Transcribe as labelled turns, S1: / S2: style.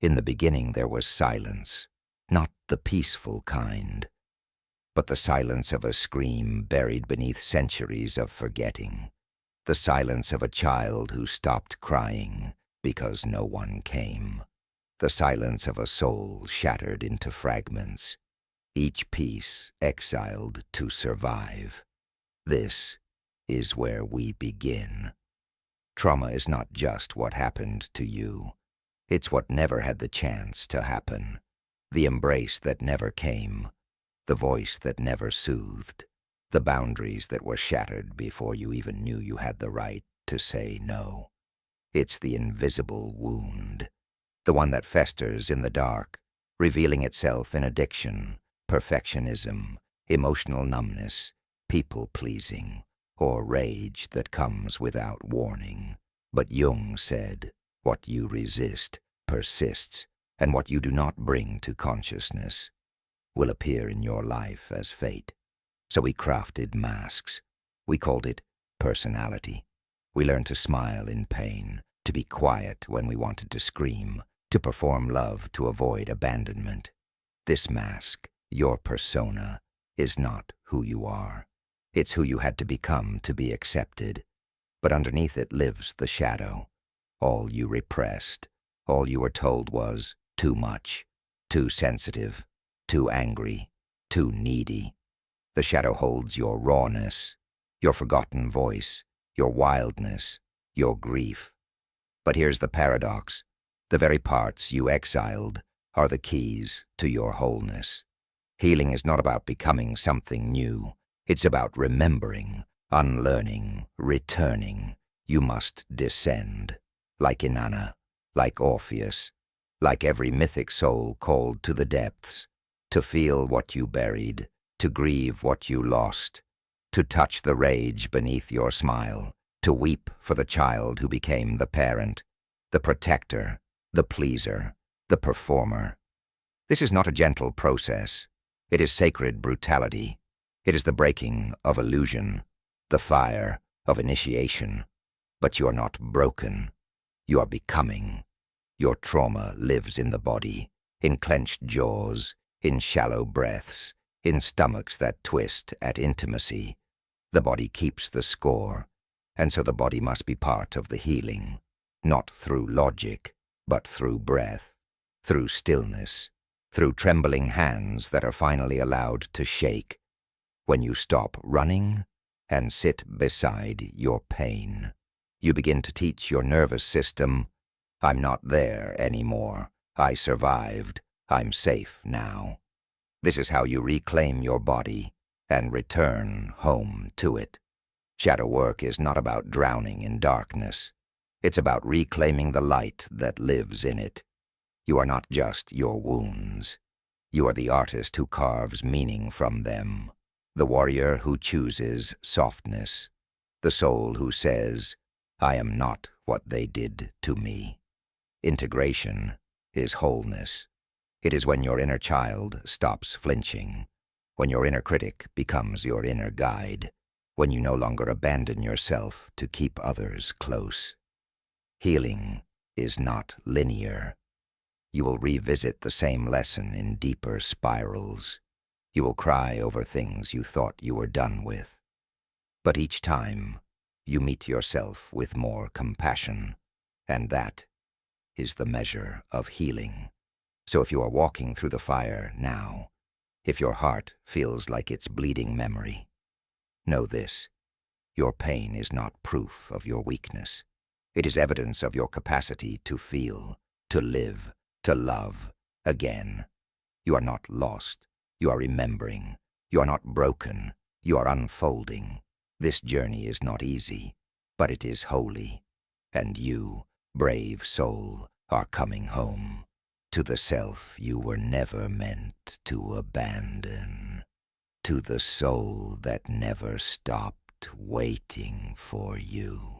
S1: In the beginning there was silence, not the peaceful kind, but the silence of a scream buried beneath centuries of forgetting, the silence of a child who stopped crying because no one came, the silence of a soul shattered into fragments, each piece exiled to survive. This is where we begin. Trauma is not just what happened to you. It's what never had the chance to happen. The embrace that never came. The voice that never soothed. The boundaries that were shattered before you even knew you had the right to say no. It's the invisible wound. The one that festers in the dark, revealing itself in addiction, perfectionism, emotional numbness, people-pleasing, or rage that comes without warning. But Jung said, what you resist persists, and what you do not bring to consciousness will appear in your life as fate. So we crafted masks. We called it personality. We learned to smile in pain, to be quiet when we wanted to scream, to perform love to avoid abandonment. This mask, your persona, is not who you are. It's who you had to become to be accepted. But underneath it lives the shadow. All you repressed, all you were told was too much, too sensitive, too angry, too needy. The shadow holds your rawness, your forgotten voice, your wildness, your grief. But here's the paradox. The very parts you exiled are the keys to your wholeness. Healing is not about becoming something new. It's about remembering, unlearning, returning. You must descend, like Inanna, like Orpheus, like every mythic soul called to the depths, to feel what you buried, to grieve what you lost, to touch the rage beneath your smile, to weep for the child who became the parent, the protector, the pleaser, the performer. This is not a gentle process. It is sacred brutality. It is the breaking of illusion, the fire of initiation. But you are not broken. You are becoming. Your trauma lives in the body, in clenched jaws, in shallow breaths, in stomachs that twist at intimacy. The body keeps the score, and so the body must be part of the healing, not through logic, but through breath, through stillness, through trembling hands that are finally allowed to shake when you stop running and sit beside your pain. You begin to teach your nervous system, I'm not there anymore. I survived. I'm safe now. This is how you reclaim your body and return home to it. Shadow work is not about drowning in darkness. It's about reclaiming the light that lives in it. You are not just your wounds. You are the artist who carves meaning from them, the warrior who chooses softness, the soul who says, I am not what they did to me. Integration is wholeness. It is when your inner child stops flinching, when your inner critic becomes your inner guide, when you no longer abandon yourself to keep others close. Healing is not linear. You will revisit the same lesson in deeper spirals. You will cry over things you thought you were done with. But each time, you meet yourself with more compassion, and that is the measure of healing. So if you are walking through the fire now, if your heart feels like it's bleeding memory, know this: your pain is not proof of your weakness. It is evidence of your capacity to feel, to live, to love again. You are not lost. You are remembering. You are not broken. You are unfolding. This journey is not easy, but it is holy. And you, brave soul, are coming home to the self you were never meant to abandon, to the soul that never stopped waiting for you.